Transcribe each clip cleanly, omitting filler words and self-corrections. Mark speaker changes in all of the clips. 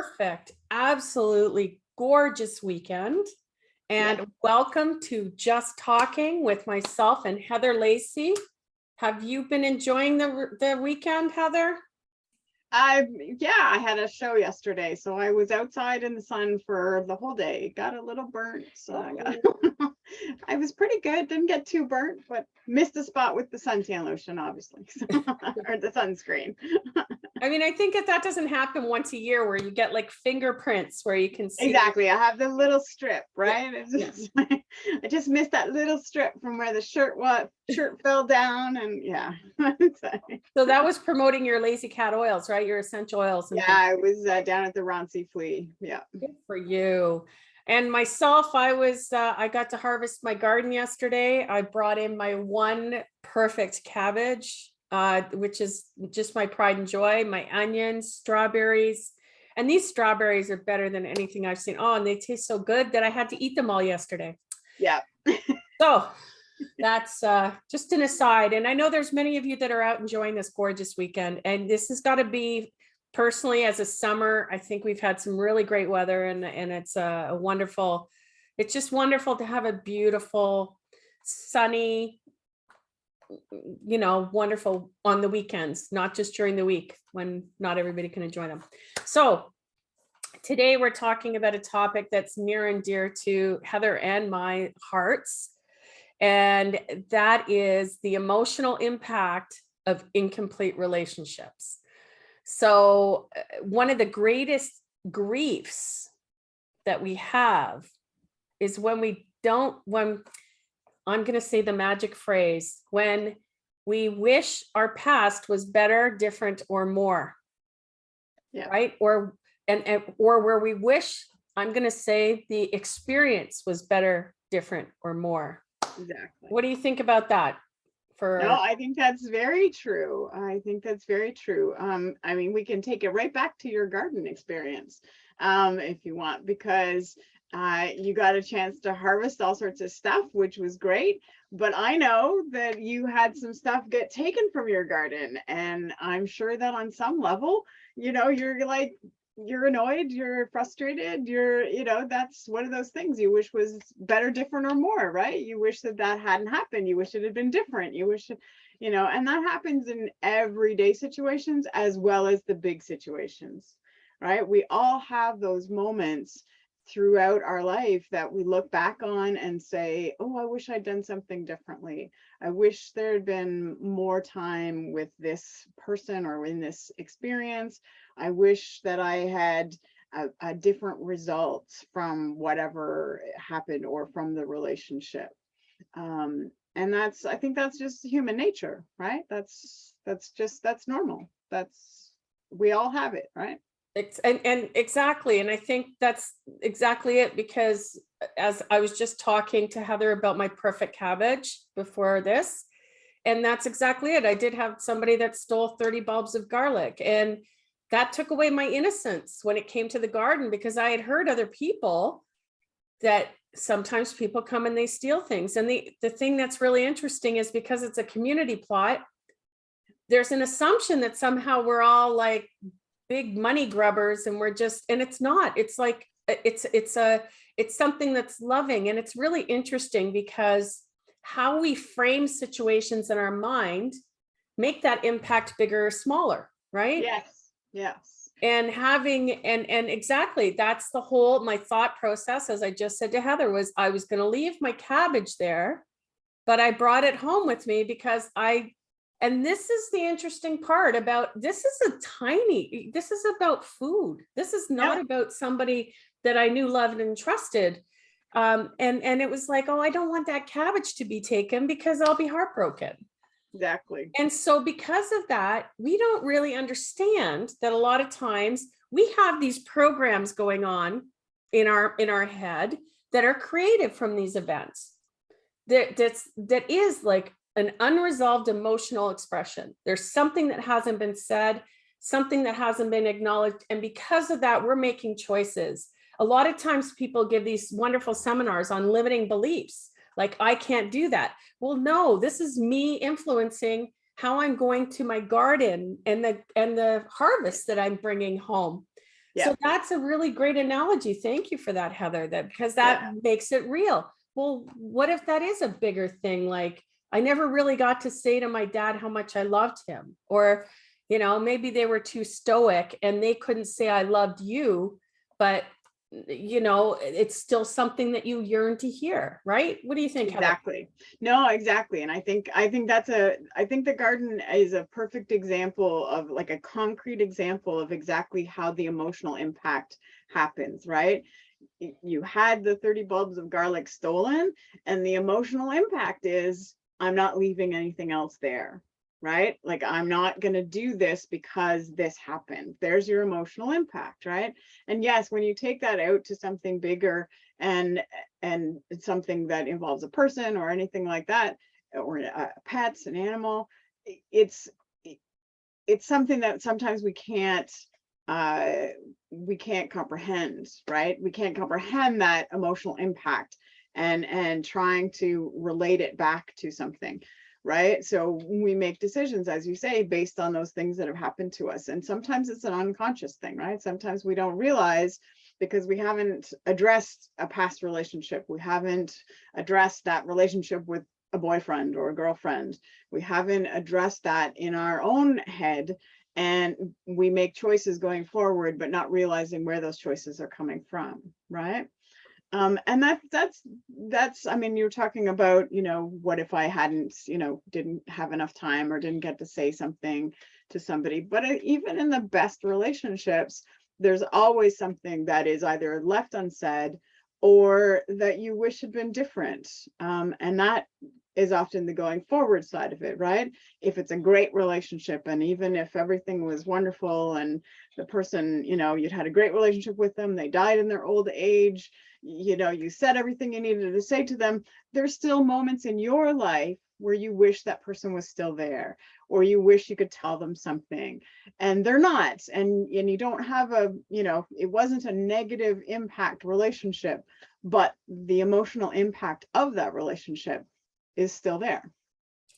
Speaker 1: perfect, absolutely gorgeous weekend. And welcome to Just Talking with myself and Heather Lacey. Have you been enjoying the weekend, Heather?
Speaker 2: I had a show yesterday, so I was outside in the sun for the whole day. Got a little burnt, so I was pretty good. Didn't get too burnt, but missed a spot with the suntan lotion, obviously, or the sunscreen.
Speaker 1: I mean, I think that doesn't happen once a year where you get like fingerprints where you can see.
Speaker 2: Exactly. I have the little strip, right? I just missed that little strip from where the shirt fell down, and yeah.
Speaker 1: So that was promoting your Lazy Cat oils, right? Your essential oils.
Speaker 2: Yeah, I was down at the Roncy Flea. Yeah.
Speaker 1: Good for you. And myself, I got to harvest my garden yesterday. I brought in my one perfect cabbage, which is just my pride and joy, my onions, strawberries. And these strawberries are better than anything I've seen. Oh, and they taste so good that I had to eat them all yesterday.
Speaker 2: Yeah.
Speaker 1: So that's just an aside. And I know there's many of you that are out enjoying this gorgeous weekend. And this has got to be, personally, as a summer, I think we've had some really great weather, and it's a wonderful, it's just wonderful to have a beautiful, sunny, wonderful on the weekends, not just during the week when not everybody can enjoy them. So today we're talking about a topic that's near and dear to Heather and my hearts, and that is the emotional impact of incomplete relationships. So one of the greatest griefs that we have is when I'm going to say the magic phrase, when we wish our past was better, different, or more.
Speaker 2: Yeah.
Speaker 1: Right? Or where we wish, I'm going to say, the experience was better, different, or more.
Speaker 2: Exactly.
Speaker 1: What do you think about that?
Speaker 2: No, I think that's very true. I think that's very true. I mean, we can take it right back to your garden experience, if you want, because you got a chance to harvest all sorts of stuff, which was great. But I know that you had some stuff get taken from your garden, and I'm sure that on some level, you're annoyed, you're frustrated, that's one of those things you wish was better, different, or more, right? You wish that hadn't happened. You wish it had been different. You wish, and that happens in everyday situations as well as the big situations, right? We all have those moments throughout our life that we look back on and say, oh, I wish I'd done something differently. I wish there had been more time with this person or in this experience. I wish that I had a different result from whatever happened or from the relationship. And I think that's just human nature, right? That's normal. We all have it, right?
Speaker 1: And exactly. And I think that's exactly it, because as I was just talking to Heather about my perfect cabbage before this, and that's exactly it. I did have somebody that stole 30 bulbs of garlic, and that took away my innocence when it came to the garden, because I had heard other people that sometimes people come and they steal things. And the thing that's really interesting is, because it's a community plot, there's an assumption that somehow we're all like big money grubbers, and it's not. It's like it's something that's loving. And it's really interesting because how we frame situations in our mind make that impact bigger or smaller, right?
Speaker 2: Yes.
Speaker 1: And exactly, that's my thought process, as I just said to Heather, was I was going to leave my cabbage there, but I brought it home with me because and this is the interesting part about this is about food. This is not about somebody that I knew, loved, and trusted. And it was like, oh, I don't want that cabbage to be taken because I'll be heartbroken.
Speaker 2: Exactly.
Speaker 1: And so because of that, we don't really understand that a lot of times we have these programs going on in our head that are created from these events. That is like an unresolved emotional expression. There's something that hasn't been said, something that hasn't been acknowledged. And because of that, we're making choices. A lot of times people give these wonderful seminars on limiting beliefs, like, I can't do that. Well, no, this is me influencing how I'm going to my garden and the harvest that I'm bringing home.
Speaker 2: Yeah.
Speaker 1: So that's a really great analogy. Thank you for that, Heather, that because that makes it real. Well, what if that is a bigger thing? Like, I never really got to say to my dad how much I loved him, or, maybe they were too stoic and they couldn't say I loved you, but it's still something that you yearn to hear, right? What do you think, Heather?
Speaker 2: Exactly. No, exactly. And I think the garden is a perfect example of, like, a concrete example of exactly how the emotional impact happens, right? You had the 30 bulbs of garlic stolen, and the emotional impact is, I'm not leaving anything else there, right? Like, I'm not going to do this because this happened. There's your emotional impact, right? And yes, when you take that out to something bigger, and it's something that involves a person or anything like that, or pets, an animal, it's something that sometimes we can't comprehend, right? We can't comprehend that emotional impact, and trying to relate it back to something, right? So we make decisions, as you say, based on those things that have happened to us. And sometimes it's an unconscious thing, right? Sometimes we don't realize, because we haven't addressed a past relationship. We haven't addressed that relationship with a boyfriend or a girlfriend. We haven't addressed that in our own head, and we make choices going forward, but not realizing where those choices are coming from, right? And that's, I mean, you're talking about, what if I hadn't, didn't have enough time or didn't get to say something to somebody. But even in the best relationships, there's always something that is either left unsaid or that you wish had been different. And that is often the going forward side of it, right? If it's a great relationship, and even if everything was wonderful and the person, you'd had a great relationship with them, they died in their old age, you said everything you needed to say to them, there's still moments in your life where you wish that person was still there, or you wish you could tell them something, and they're not. And you don't have it wasn't a negative impact relationship, but the emotional impact of that relationship is still there,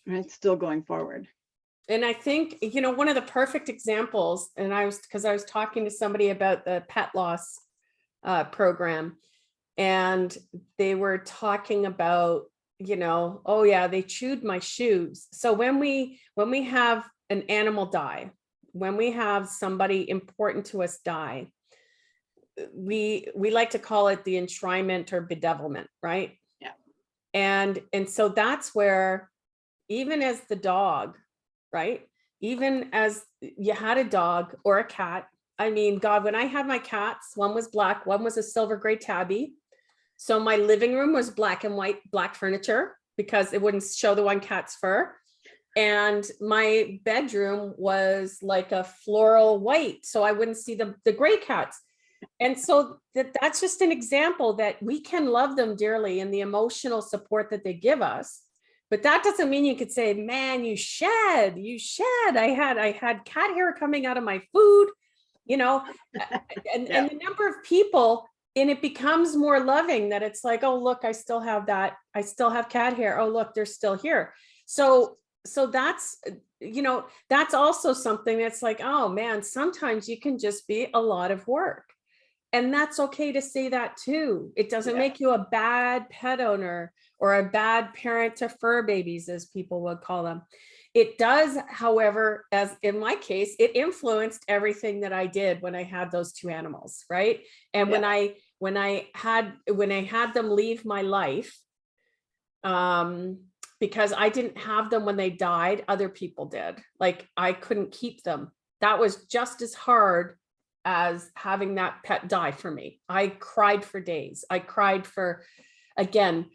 Speaker 2: and it's still going forward.
Speaker 1: And I think, one of the perfect examples, and because I was talking to somebody about the pet loss program, and they were talking about, oh yeah, they chewed my shoes. So when we have an animal die, when we have somebody important to us die, we like to call it the enshrinement or bedevilment, right?
Speaker 2: Yeah.
Speaker 1: And so that's where, even as the dog, right? Even as you had a dog or a cat. I mean, God, when I had my cats, one was black, one was a silver gray tabby. So my living room was black and white, black furniture, because it wouldn't show the one cat's fur. And my bedroom was like a floral white, so I wouldn't see the gray cats. And so that's just an example that we can love them dearly and the emotional support that they give us. But that doesn't mean you could say, man, you shed. I had cat hair coming out of my food, and the number of people, and it becomes more loving, that it's like, oh, look, I still have that. I still have cat hair. Oh, look, they're still here. So that's, that's also something that's like, oh man, sometimes you can just be a lot of work. And that's okay to say that too. It doesn't make you a bad pet owner or a bad parent to fur babies, as people would call them. It does, however, as in my case, it influenced everything that I did when I had those two animals, right? And when I had them leave my life, because I didn't have them when they died, other people did. Like, I couldn't keep them. That was just as hard as having that pet die for me. I cried for days. I cried for, again.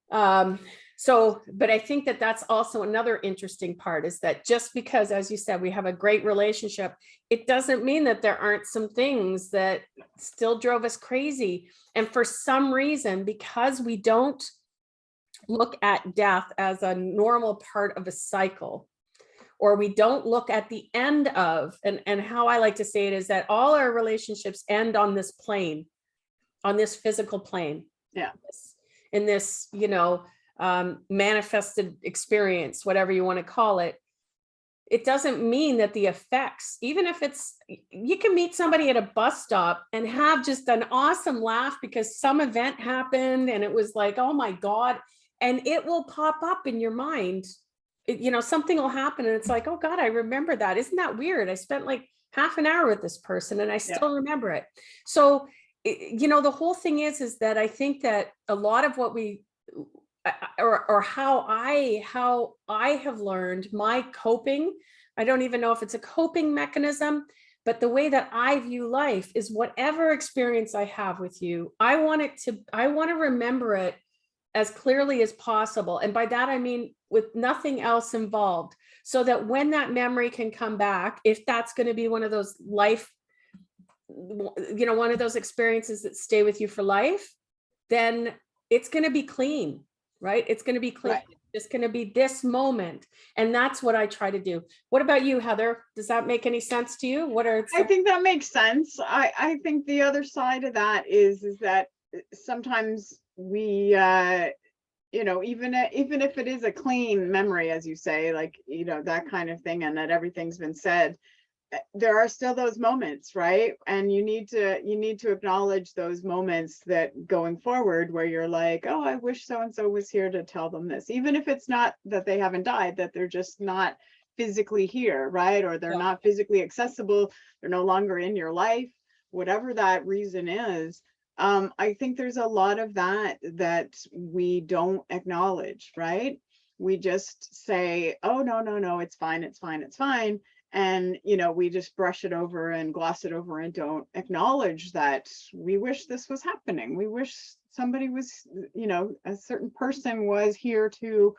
Speaker 1: But I think that that's also another interesting part, is that just because, as you said, we have a great relationship, it doesn't mean that there aren't some things that still drove us crazy. And for some reason, because we don't look at death as a normal part of a cycle, or we don't look at the end of, and how I like to say it is that all our relationships end on this plane, on this physical plane.
Speaker 2: Yeah.
Speaker 1: In this, manifested experience, whatever you want to call it. it doesn't mean that the effects, even if it's, you can meet somebody at a bus stop and have just an awesome laugh because some event happened and it was like, oh my God, and it will pop up in your mind. You know, something will happen and it's like, oh God, I remember that. Isn't that weird? I spent like half an hour with this person and I still remember it. So, you know, the whole thing is that I think that a lot of what we, or how I have learned my coping, I don't even know if it's a coping mechanism, but the way that I view life is whatever experience I have with you, I want to remember it as clearly as possible. And by that, I mean, with nothing else involved, so that when that memory can come back, if that's going to be one of those life, you know, one of those experiences that stay with you for life, then it's going to be clean, right? It's going to be clean. Right. It's going to be this moment. And that's what I try to do. What about you, Heather? Does that make any sense to you?
Speaker 2: I think that makes sense. I think the other side of that is that sometimes we, you know, even if it is a clean memory, as you say, like, you know, that kind of thing, and that everything's been said, there are still those moments, right? And you need to acknowledge those moments that going forward where you're like, oh, I wish so and so was here to tell them this, even if it's not that they haven't died, that they're just not physically here, right? Or they're not physically accessible, they're no longer in your life, whatever that reason is. I think there's a lot of that we don't acknowledge, right? We just say, oh, no, it's fine, it's fine, it's fine. And, you know, we just brush it over and gloss it over and don't acknowledge that we wish this was happening. We wish somebody was, you know, a certain person was here to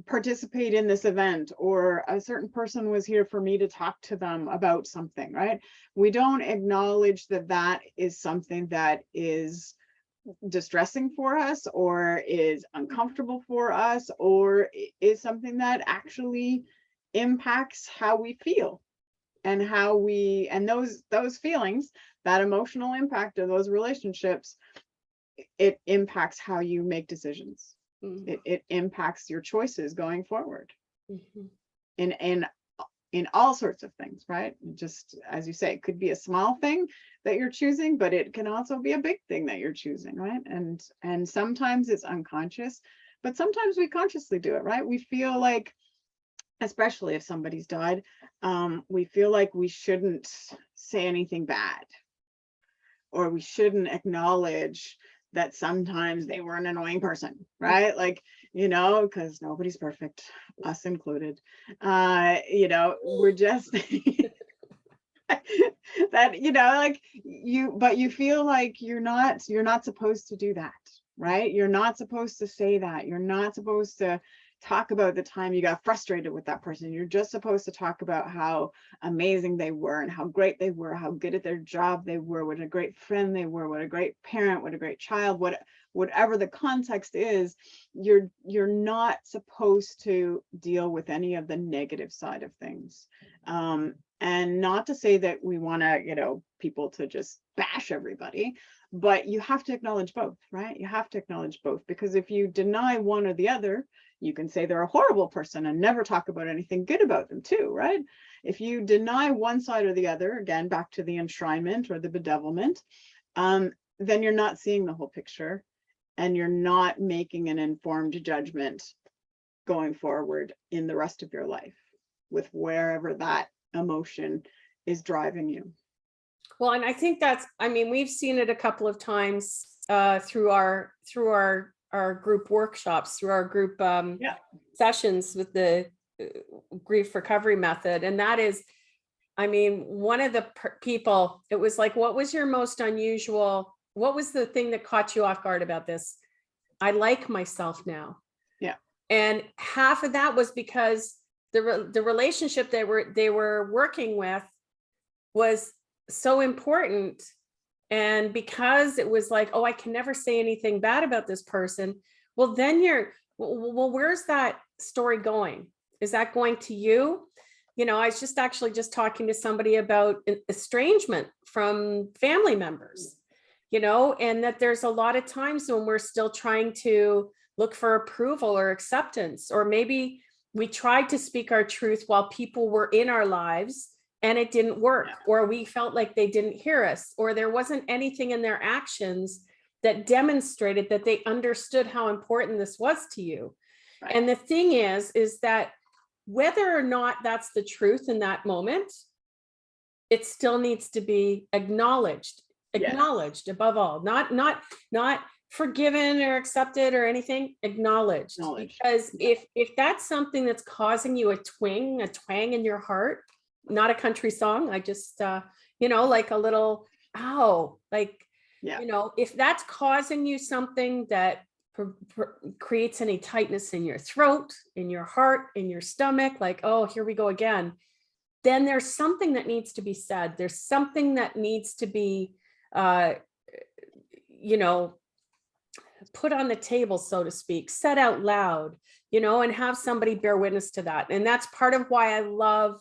Speaker 2: participate in this event, or a certain person was here for me to talk to them about something, right? We don't acknowledge that that is something that is distressing for us, or is uncomfortable for us, or is something that actually impacts how we feel, and how we, and those feelings, that emotional impact of those relationships, it impacts how you make decisions. Mm-hmm. It impacts your choices going forward. Mm-hmm. in all sorts of things, right? Just as you say, it could be a small thing that you're choosing, but it can also be a big thing that you're choosing, right? And sometimes it's unconscious, but sometimes we consciously do it, right? We feel like, especially if somebody's died, we feel like we shouldn't say anything bad, or we shouldn't acknowledge that sometimes they were an annoying person, right? Like, you know, because nobody's perfect, us included. You know, we're just that, you know, like but you feel like you're not supposed to do that, right? You're not supposed to say that. You're not supposed to talk about the time you got frustrated with that person. You're just supposed to talk about how amazing they were, and how great they were, how good at their job they were, what a great friend they were, what a great parent, what a great child, whatever the context is. You're not supposed to deal with any of the negative side of things. And not to say that we want to, you know, people to just bash everybody, but you have to acknowledge both, right? You have to acknowledge both, because if you deny one or the other, you can say they're a horrible person and never talk about anything good about them too, right? If you deny one side or the other, again, back to the enshrinement or the bedevilment, then you're not seeing the whole picture, and you're not making an informed judgment going forward in the rest of your life with wherever that emotion is driving you.
Speaker 1: Well, and I think that's, I mean, we've seen it a couple of times through our group workshops, through our group sessions with the grief recovery method. And that is, I mean, one of the people, it was like, what was your most unusual, what was the thing that caught you off guard about this? I like myself now.
Speaker 2: Yeah.
Speaker 1: And half of that was because the relationship they were working with was so important. And because it was like, oh, I can never say anything bad about this person. Well, then well, where's that story going? Is that going to you? You know, I was just talking to somebody about estrangement from family members, you know, and that there's a lot of times when we're still trying to look for approval or acceptance, or maybe we tried to speak our truth while people were in our lives and it didn't work, or we felt like they didn't hear us, or there wasn't anything in their actions that demonstrated that they understood how important this was to you.
Speaker 2: Right.
Speaker 1: And the thing is that whether or not that's the truth in that moment, it still needs to be acknowledged above all, not forgiven or accepted or anything, acknowledged. Because if that's something that's causing you a twang in your heart, not a country song, I just like a little ow, like if that's causing you something that creates any tightness in your throat, in your heart, in your stomach, like, oh, here we go again, then there's something that needs to be said. There's something that needs to be put on the table, so to speak, said out loud, and have somebody bear witness to that. And that's part of why I love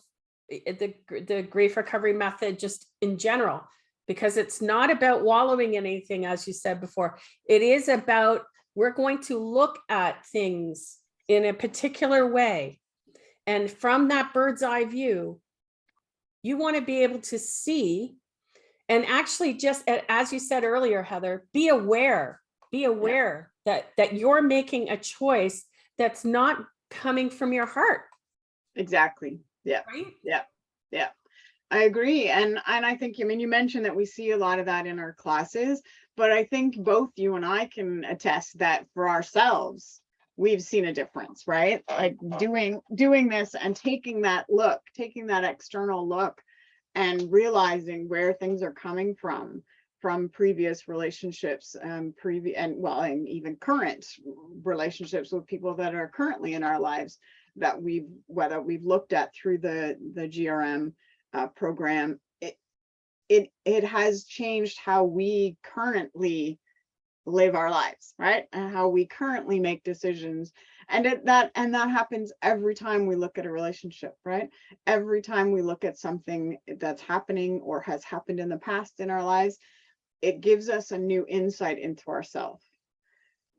Speaker 1: the grief recovery method just in general, because it's not about wallowing in anything, as you said before. It is about, we're going to look at things in a particular way. And from that bird's eye view, you want to be able to see, and actually just as you said earlier, Heather, be aware that you're making a choice that's not coming from your heart.
Speaker 2: Exactly. Yeah.
Speaker 1: Right?
Speaker 2: Yeah. Yeah. I agree. And I think, you mentioned that we see a lot of that in our classes, but I think both you and I can attest that for ourselves, we've seen a difference, right? Like doing this and taking that external look and realizing where things are coming from previous relationships, and even current relationships with people that are currently in our lives, that whether we've looked at through the GRM program, it has changed how we currently live our lives, right? And how we currently make decisions. And that happens every time we look at a relationship, right? Every time we look at something that's happening or has happened in the past in our lives, it gives us a new insight into ourselves.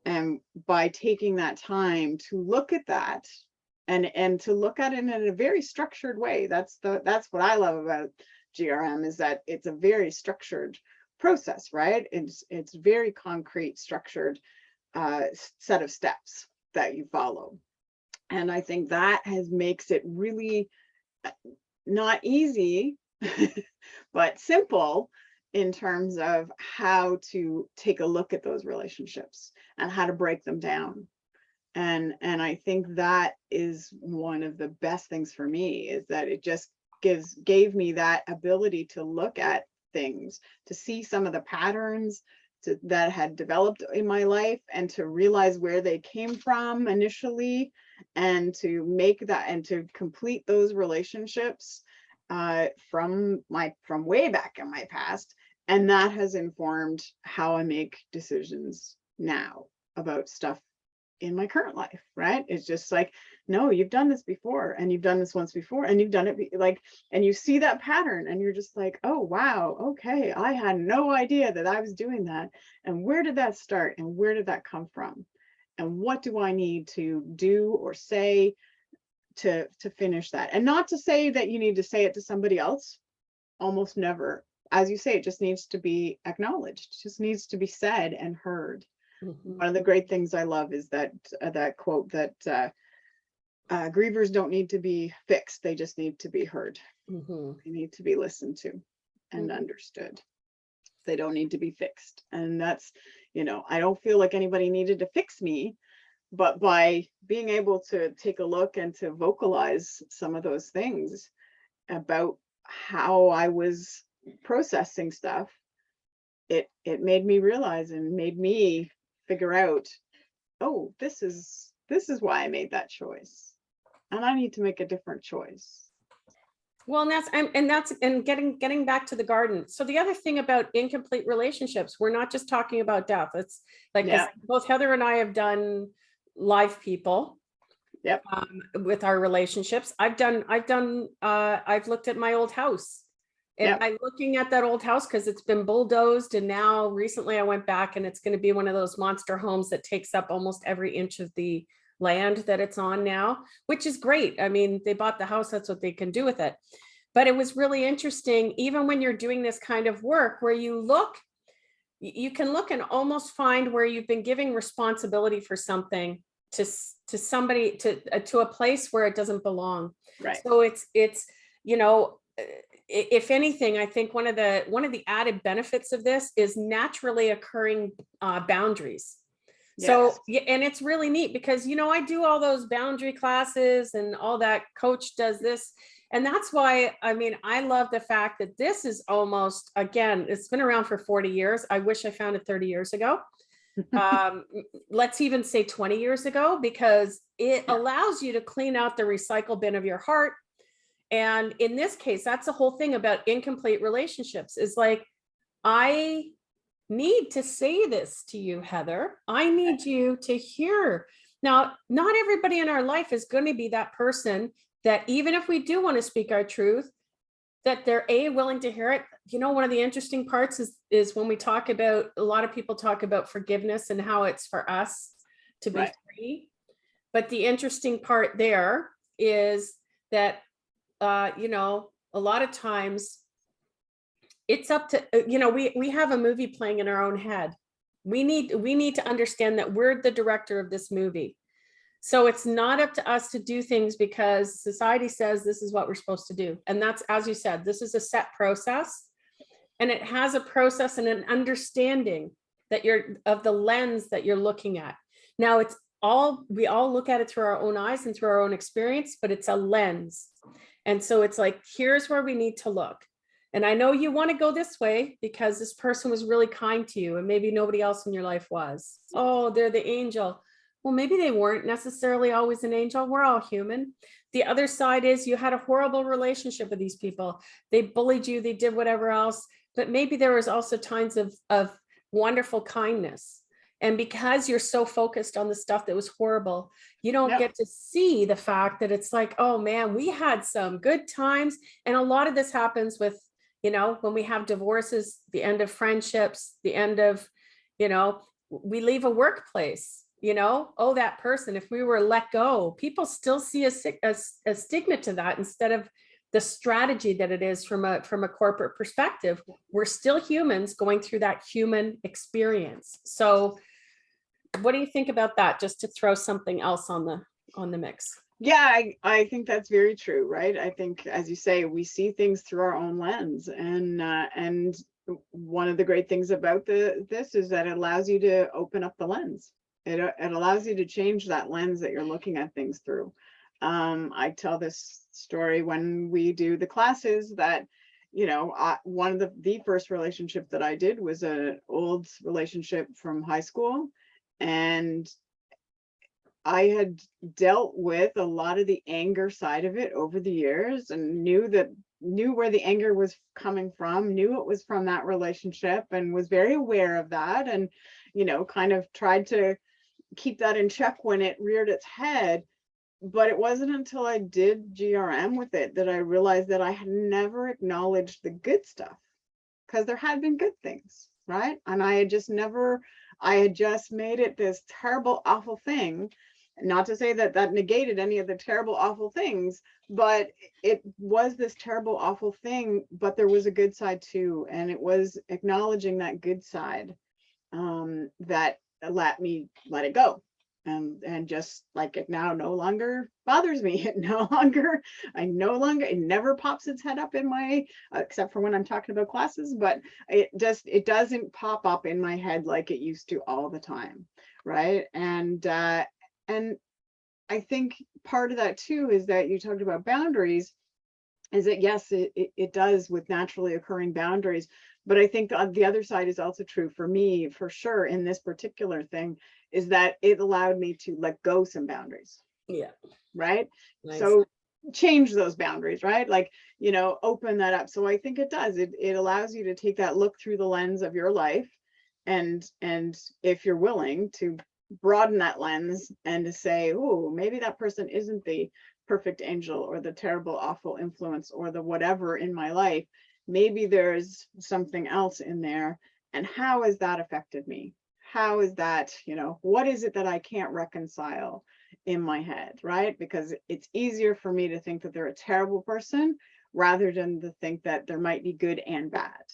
Speaker 2: And by taking that time to look at that and to look at it in a very structured way, that's what I love about GRM, is that it's a very structured process, right? It's very concrete, structured set of steps that you follow. And I think that makes it really not easy, but simple in terms of how to take a look at those relationships and how to break them down. And I think that is one of the best things for me, is that it just gave me that ability to look at things, to see some of the patterns that had developed in my life, and to realize where they came from initially, and to make that and to complete those relationships from way back in my past. And that has informed how I make decisions now about stuff in my current life, right? It's just like, no, you've done this before, and you've done this once before, and you've done it and you see that pattern, and you're just like, oh, wow, okay, I had no idea that I was doing that. And where did that start? And where did that come from? And what do I need to do or say to finish that? And not to say that you need to say it to somebody else, almost never. As you say, it just needs to be acknowledged, it just needs to be said and heard. Mm-hmm. One of the great things I love is that quote that grievers don't need to be fixed, they just need to be heard. Mm-hmm. They need to be listened to and understood. They don't need to be fixed. And that's, I don't feel like anybody needed to fix me, but by being able to take a look and to vocalize some of those things about how I was processing stuff, it made me realize and made me figure out, oh, this is why I made that choice, and I need to make a different choice.
Speaker 1: Well, and getting back to the garden. So the other thing about incomplete relationships, we're not just talking about death. It's like, both Heather and I have done live people.
Speaker 2: Yep.
Speaker 1: With our relationships, I've looked at my old house. And I'm looking at that old house because it's been bulldozed. And now recently I went back, and it's going to be one of those monster homes that takes up almost every inch of the land that it's on now, which is great. I mean, they bought the house, that's what they can do with it. But it was really interesting, even when you're doing this kind of work where you can look and almost find where you've been giving responsibility for something to somebody, to a place where it doesn't belong.
Speaker 2: Right.
Speaker 1: So it's, you know, if anything, I think one of the added benefits of this is naturally occurring boundaries. So,
Speaker 2: Yes.
Speaker 1: yeah, and it's really neat because, you know, I do all those boundary classes and all that. Coach does this. And that's why, I mean, I love the fact that this is almost, again, it's been around for 40 years. I wish I found it 30 years ago. Let's even say 20 years ago, because it
Speaker 2: Yeah.
Speaker 1: allows you to clean out the recycle bin of your heart. And in this case, that's the whole thing about incomplete relationships, is like, I need to say this to you, Heather. I need you to hear. Now, not everybody in our life is going to be that person that, even if we do want to speak our truth, that they're willing to hear it. You know, one of the interesting parts is when we talk about, a lot of people talk about forgiveness and how it's for us to be
Speaker 2: Right.
Speaker 1: free. But the interesting part there is that, you know, a lot of times it's up to, you know, we have a movie playing in our own head. We need to understand that we're the director of this movie. So it's not up to us to do things because society says this is what we're supposed to do. And that's, as you said, this is a set process, and it has a process and an understanding that you're of the lens that you're looking at. Now it's all, we all look at it through our own eyes and through our own experience, but it's a lens. And so it's like, here's where we need to look. And I know you want to go this way because this person was really kind to you and maybe nobody else in your life was. Oh, they're the angel. Well, maybe they weren't necessarily always an angel. We're all human. The other side is you had a horrible relationship with these people. They bullied you, they did whatever else, but maybe there was also times of wonderful kindness. And because you're so focused on the stuff that was horrible, you don't
Speaker 2: Yep.
Speaker 1: get to see the fact that it's like, oh man, we had some good times. And a lot of this happens with, you know, when we have divorces, the end of friendships, the end of, you know, we leave a workplace, you know, oh, that person, if we were let go, people still see a stigma to that instead of the strategy that it is from a corporate perspective. We're still humans going through that human experience. So what do you think about that? Just to throw something else on the mix.
Speaker 2: Yeah, I think that's very true, right? I think, as you say, we see things through our own lens, and one of the great things about this is that it allows you to open up the lens. It allows you to change that lens that you're looking at things through. I tell this story when we do the classes that, you know, one of the first relationship that I did was an old relationship from high school, and I had dealt with a lot of the anger side of it over the years and knew where the anger was coming from, knew it was from that relationship, and was very aware of that, and, you know, kind of tried to keep that in check when it reared its head. But it wasn't until I did GRM with it that I realized that I had never acknowledged the good stuff, because there had been good things, right? And I had just made it this terrible, awful thing. Not to say that that negated any of the terrible, awful things, but it was this terrible, awful thing, but there was a good side too. And it was acknowledging that good side that let me let it go. And just like, it now no longer bothers me. It never pops its head up in my, except for when I'm talking about classes, but it doesn't pop up in my head like it used to all the time. Right. And I think part of that too is that you talked about boundaries, is that yes, it does with naturally occurring boundaries. But I think the other side is also true for me, for sure, in this particular thing, is that it allowed me to let go some boundaries.
Speaker 1: Yeah.
Speaker 2: Right.
Speaker 1: Nice.
Speaker 2: So change those boundaries, right? Like, you know, open that up. So I think it does. It allows you to take that look through the lens of your life. And if you're willing to broaden that lens and to say, oh, maybe that person isn't the perfect angel or the terrible, awful influence or the whatever in my life. Maybe there's something else in there. And how has that affected me? How is that, you know, what is it that I can't reconcile? in my head, right? Because it's easier for me to think that they're a terrible person rather than to think that there might be good and bad,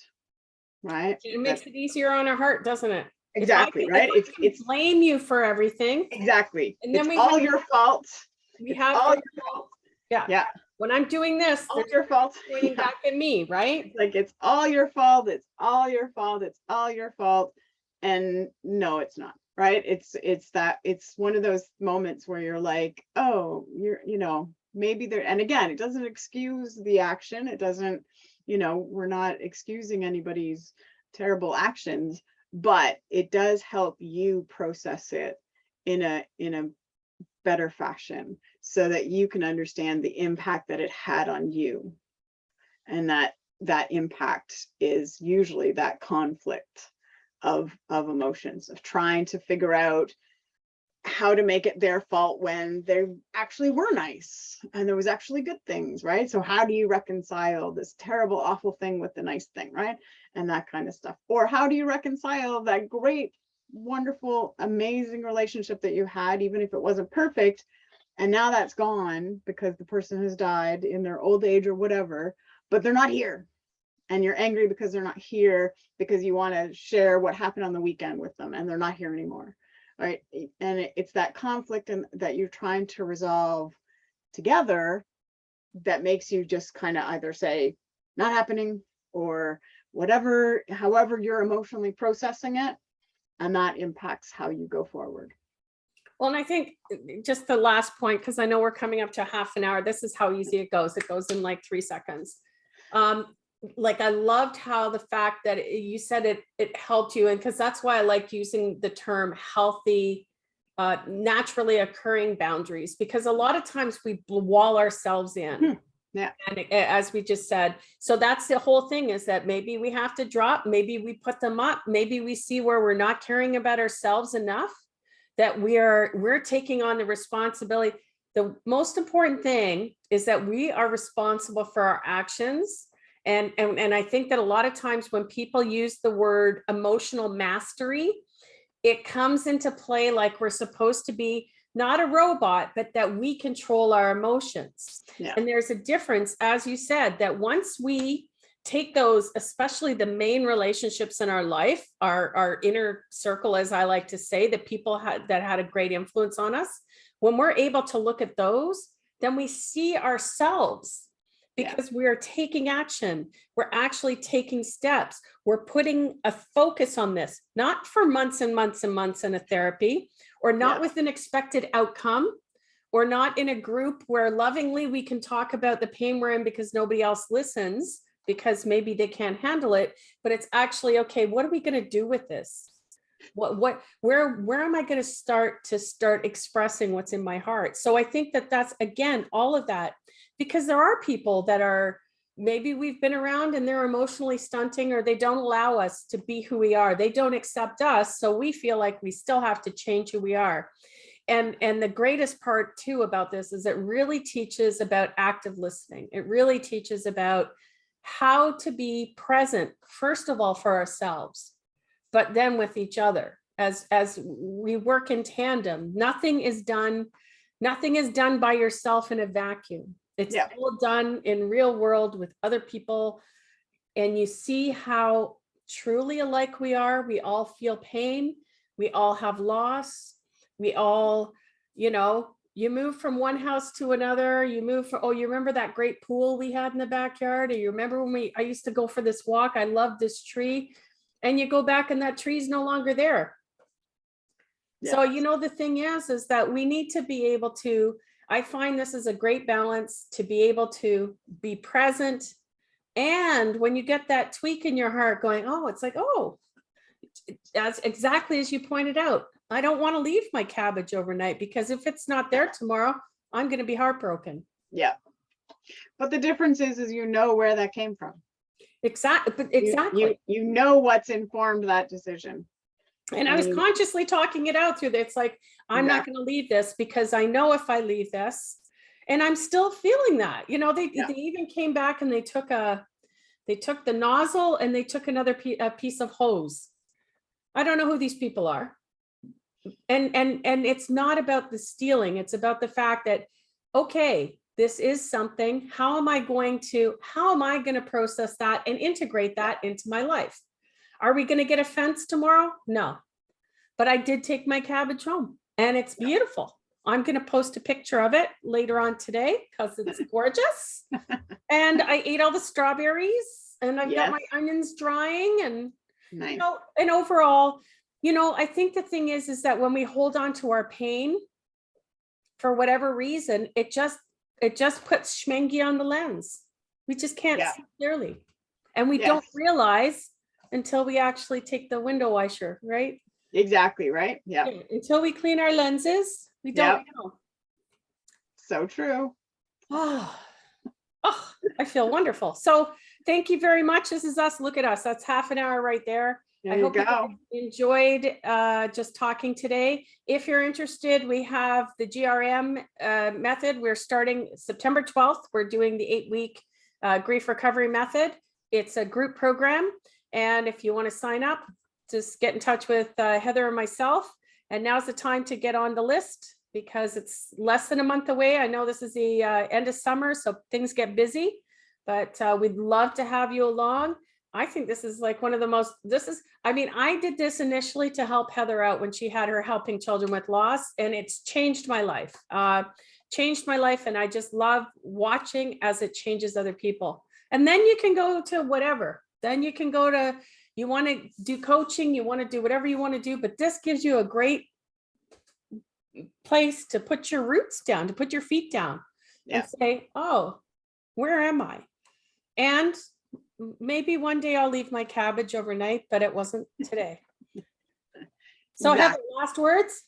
Speaker 2: right?
Speaker 1: It makes it easier on our heart, doesn't it?
Speaker 2: Exactly, right?
Speaker 1: It's blame you for everything.
Speaker 2: Exactly.
Speaker 1: And then
Speaker 2: it's all your fault.
Speaker 1: We have
Speaker 2: all your fault.
Speaker 1: Yeah.
Speaker 2: Yeah.
Speaker 1: When I'm doing this,
Speaker 2: All your fault.
Speaker 1: pointing back at me, right?
Speaker 2: Like it's all your fault. It's all your fault. It's all your fault. And no, it's not. Right. It's one of those moments where you're like, oh, maybe there, and again, it doesn't excuse the action. It doesn't, we're not excusing anybody's terrible actions, but it does help you process it in a better fashion so that you can understand the impact that it had on you. And that impact is usually that conflict of emotions, of trying to figure out how to make it their fault when they actually were nice and there was actually good things, right? So how do you reconcile this terrible, awful thing with the nice thing, right? And that kind of stuff. Or how do you reconcile that great, wonderful, amazing relationship that you had, even if it wasn't perfect, and now that's gone because the person has died in their old age or whatever, but they're not here. And you're angry because they're not here, because you want to share what happened on the weekend with them and they're not here anymore, right? And it's that conflict and that you're trying to resolve together that makes you just kind of either say not happening or whatever, however you're emotionally processing it, and that impacts how you go forward.
Speaker 1: Well, and I think just the last point, because I know we're coming up to half an hour, this is how easy it goes. It goes in like 3 seconds. Like I loved how the fact that you said it helped you, and because that's why I like using the term healthy, naturally occurring boundaries, because a lot of times we wall ourselves in.
Speaker 2: Yeah.
Speaker 1: And as we just said, so that's the whole thing, is that maybe we have to drop, maybe we put them up, maybe we see where we're not caring about ourselves enough, that we're taking on the responsibility. The most important thing is that we are responsible for our actions. And I think that a lot of times when people use the word emotional mastery, it comes into play like we're supposed to be not a robot, but that we control our emotions.
Speaker 2: Yeah.
Speaker 1: And there's a difference, as you said, that once we take those, especially the main relationships in our life, our inner circle, as I like to say, the people that had a great influence on us, when we're able to look at those, then we see ourselves, because we are taking action. We're actually taking steps. We're putting a focus on this, not for months and months and months in a therapy, or not with an expected outcome, or not in a group where lovingly we can talk about the pain we're in because nobody else listens, because maybe they can't handle it. But it's actually, okay, what are we going to do with this? Where am I going to start expressing what's in my heart? So I think that that's, again, all of that, because there are people that are, maybe we've been around and they're emotionally stunting, or they don't allow us to be who we are. They don't accept us. So we feel like we still have to change who we are. And the greatest part too about this is it really teaches about active listening. It really teaches about how to be present, first of all, for ourselves, but then with each other as we work in tandem. Nothing is done by yourself in a vacuum. It's all done in real world with other people. And you see how truly alike we are. We all feel pain. We all have loss. We all, you move from one house to another. You move from, you remember that great pool we had in the backyard? Or you remember when I used to go for this walk? I loved this tree. And you go back and that tree is no longer there. So, the thing is that we need to be able to, I find this is a great balance, to be able to be present. And when you get that tweak in your heart going, it's like, that's exactly as you pointed out. I don't want to leave my cabbage overnight, because if it's not there tomorrow, I'm going to be heartbroken.
Speaker 2: Yeah. But the difference is where that came from.
Speaker 1: Exactly.
Speaker 2: You know what's informed that decision.
Speaker 1: And I was consciously talking it out through that. It's like, I'm not going to leave this, because I know if I leave this, and I'm still feeling that, they even came back and they took the nozzle and they took another piece of hose. I don't know who these people are. and it's not about the stealing. It's about the fact that, okay, this is something. How am I going to process that and integrate that into my life? Are we going to get a fence tomorrow? No, but I did take my cabbage home and it's beautiful. I'm going to post a picture of it later on today because it's gorgeous. And I ate all the strawberries and I've got my onions drying and,
Speaker 2: Nice.
Speaker 1: you know, and overall, you know, I think the thing is that when we hold on to our pain, for whatever reason, it just puts schmengi on the lens. We just can't see clearly. And we don't realize until we actually take the window washer, right?
Speaker 2: Exactly, right? Yeah.
Speaker 1: Until we clean our lenses, we don't know.
Speaker 2: So true.
Speaker 1: Oh, I feel wonderful. So thank you very much. This is us. Look at us. That's half an hour right there. I hope you guys enjoyed just talking today. If you're interested, we have the GRM method. We're starting September 12th. We're doing the 8-week grief recovery method. It's a group program. And if you want to sign up, just get in touch with Heather and myself. And now's the time to get on the list because it's less than a month away. I know this is the end of summer, so things get busy, but we'd love to have you along. I think this is like one of the most, I mean, I did this initially to help Heather out when she had her Helping Children with Loss, and it's changed my life. And I just love watching as it changes other people. And then you can go to whatever. Then you can go to, you want to do coaching, you want to do whatever you want to do, but this gives you a great place to put your roots down, to put your feet down and say, oh, where am I? And maybe one day I'll leave my cabbage overnight, but it wasn't today. So have last words?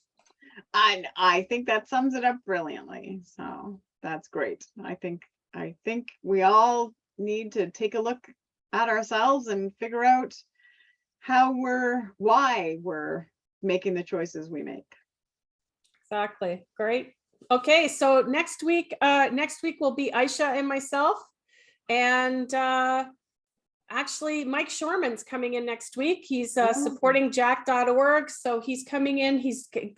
Speaker 2: I think that sums it up brilliantly. So that's great. I think we all need to take a look at ourselves and figure out why we're making the choices we make.
Speaker 1: Exactly. Great. Okay, so next week will be Aisha and myself, and actually Mike Shorman's coming in next week. He's supporting jack.org, so he's coming in.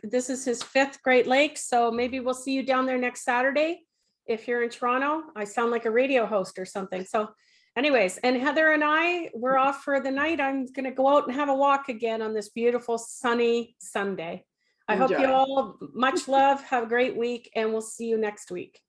Speaker 1: This is his 5th Great Lakes, so maybe we'll see you down there next Saturday if you're in Toronto. I sound like a radio host or something. So anyways, and Heather and we're off for the night. I'm going to go out and have a walk again on this beautiful sunny Sunday. I hope you all much love, have a great week, and we'll see you next week.